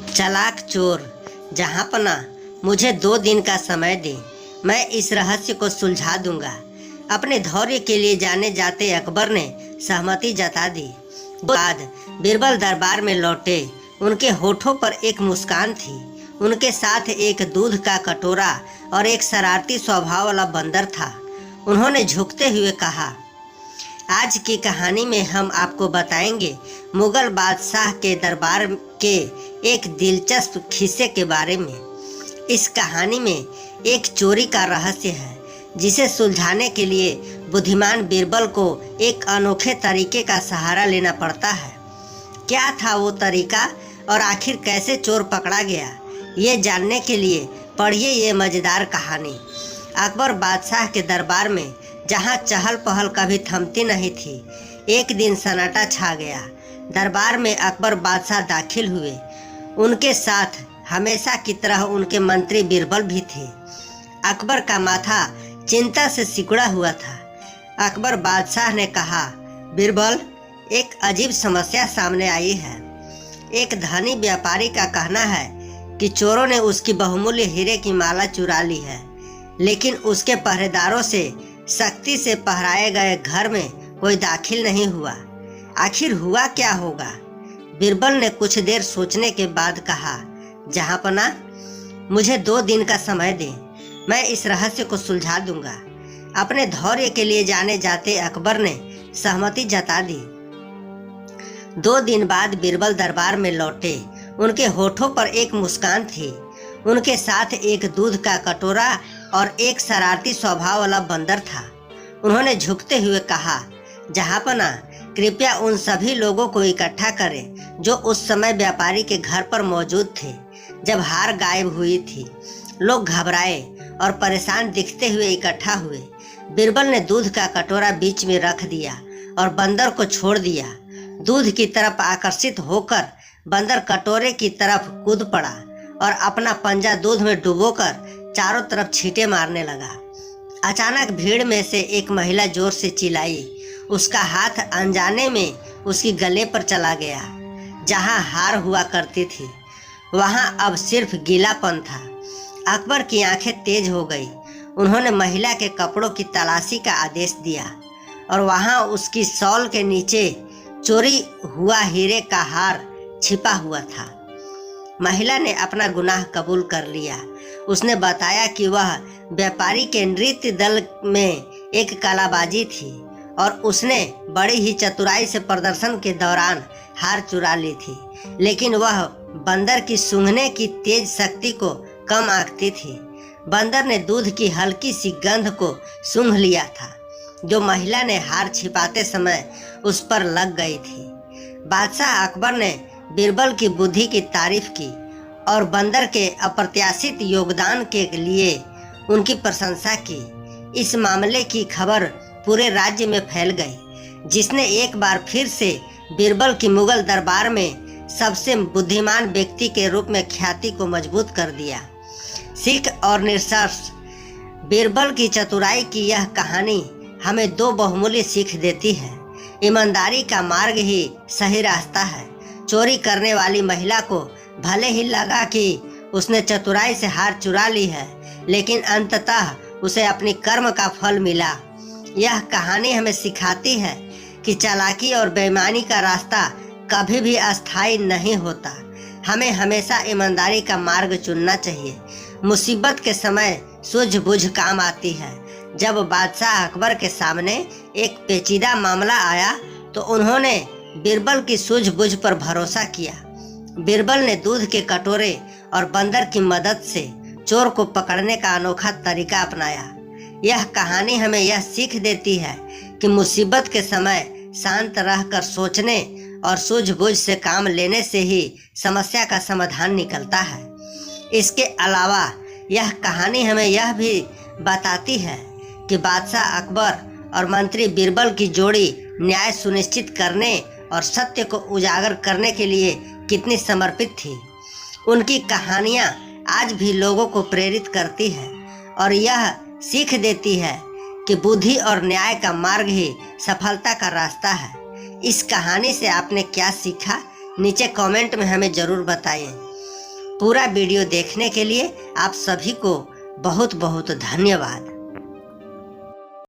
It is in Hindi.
चालाक चोर जहाँपना, मुझे 2 दिन का समय दे, मैं इस रहस्य को सुलझा दूंगा। अपने धौर्य के लिए जाने जाते अकबर ने सहमति जता दी। बाद बीरबल दरबार में लौटे। उनके होठों पर एक मुस्कान थी। उनके साथ एक दूध का कटोरा और एक शरारती स्वभाव वाला बंदर था। उन्होंने झुकते हुए कहा, आज की कहानी में हम आपको बताएंगे मुगल बादशाह के दरबार के एक दिलचस्प किस्से के बारे में। इस कहानी में एक चोरी का रहस्य है जिसे सुलझाने के लिए बुद्धिमान बीरबल को एक अनोखे तरीके का सहारा लेना पड़ता है। क्या था वो तरीका और आखिर कैसे चोर पकड़ा गया, ये जानने के लिए पढ़िए ये मज़ेदार कहानी। अकबर बादशाह के दरबार में जहाँ चहल पहल कभी थमती नहीं थी, एक दिन सन्नाटा छा गया। दरबार में अकबर बादशाह दाखिल हुए। उनके साथ हमेशा की तरह उनके मंत्री बीरबल भी थे। अकबर का माथा चिंता से सिकुड़ा हुआ था। अकबर बादशाह ने कहा, बीरबल, एक अजीब समस्या सामने आई है। एक धनी व्यापारी का कहना है कि चोरों ने उसकी बहुमूल्य हीरे की माला चुरा ली है, लेकिन उसके पहरेदारों से सख्ती से पहराए गए घर में कोई दाखिल नहीं हुआ। आखिर हुआ क्या होगा? बीरबल ने कुछ देर सोचने के बाद कहा, जहाँपना, मुझे 2 दिन का समय दें, मैं इस रहस्य को सुलझा दूंगा। अपने धौर्य के लिए जाने जाते अकबर ने सहमति जता दी। 2 दिन बाद बीरबल दरबार में लौटे। उनके होठों पर एक मुस्कान थी। उनके साथ एक दूध का कटोरा और एक शरारती स्वभाव वाला बंदर था। उन्होंने झुकते हुए कहा, जहाँपना, कृपया उन सभी लोगों को इकट्ठा करें जो उस समय व्यापारी के घर पर मौजूद थे जब हार गायब हुई थी। लोग घबराए और परेशान दिखते हुए इकट्ठा हुए। बीरबल ने दूध का कटोरा बीच में रख दिया और बंदर को छोड़ दिया। दूध की तरफ आकर्षित होकर बंदर कटोरे की तरफ कूद पड़ा और अपना पंजा दूध में डुबोकर चारों तरफ छींटे मारने लगा। अचानक भीड़ में से एक महिला जोर से चिल्लाई। उसका हाथ अनजाने में उसकी गले पर चला गया। जहां हार हुआ करती थी वहां अब सिर्फ गीलापन था। अकबर की आंखें तेज हो गई। उन्होंने महिला के कपड़ों की तलाशी का आदेश दिया और वहां उसकी शॉल के नीचे चोरी हुआ हीरे का हार छिपा हुआ था। महिला ने अपना गुनाह कबूल कर लिया। उसने बताया कि वह व्यापारी के नृत्य दल में एक कलाबाजी थी और उसने बड़ी ही चतुराई से प्रदर्शन के दौरान हार चुरा ली थी, लेकिन वह बंदर की सूंघने की तेज शक्ति को कम आंकती थी। बंदर ने दूध की हल्की सी गंध को सूंघ लिया था जो महिला ने हार छिपाते समय उस पर लग गई थी। बादशाह अकबर ने बीरबल की बुद्धि की तारीफ की और बंदर के अप्रत्याशित योगदान के लिए उनकी प्रशंसा की। इस मामले की खबर पूरे राज्य में फैल गई, जिसने एक बार फिर से बीरबल की मुगल दरबार में सबसे बुद्धिमान व्यक्ति के रूप में ख्याति को मजबूत कर दिया। सीख और निष्कर्ष, बीरबल की चतुराई की यह कहानी हमें 2 बहुमूल्य सीख देती है। ईमानदारी का मार्ग ही सही रास्ता है। चोरी करने वाली महिला को भले ही लगा कि उसने चतुराई से हार चुरा ली है, लेकिन अंततः उसे अपनी कर्म का फल मिला। यह कहानी हमें सिखाती है कि चालाकी और बेईमानी का रास्ता कभी भी अस्थायी नहीं होता। हमें हमेशा ईमानदारी का मार्ग चुनना चाहिए। मुसीबत के समय सूझबूझ काम आती है। जब बादशाह अकबर के सामने एक पेचीदा मामला आया तो उन्होंने बीरबल की सूझबूझ पर भरोसा किया। बीरबल ने दूध के कटोरे और बंदर की मदद से चोर को पकड़ने का अनोखा तरीका अपनाया। यह कहानी हमें यह सीख देती है कि मुसीबत के समय शांत रहकर सोचने और सूझबूझ से काम लेने से ही समस्या का समाधान निकलता है। इसके अलावा यह कहानी हमें यह भी बताती है कि बादशाह अकबर और मंत्री बीरबल की जोड़ी न्याय सुनिश्चित करने और सत्य को उजागर करने के लिए कितनी समर्पित थी। उनकी कहानियाँ आज भी लोगों को प्रेरित करती है और यह सीख देती है कि बुद्धि और न्याय का मार्ग ही सफलता का रास्ता है। इस कहानी से आपने क्या सीखा, नीचे कमेंट में हमें ज़रूर बताएं। पूरा वीडियो देखने के लिए आप सभी को बहुत बहुत धन्यवाद।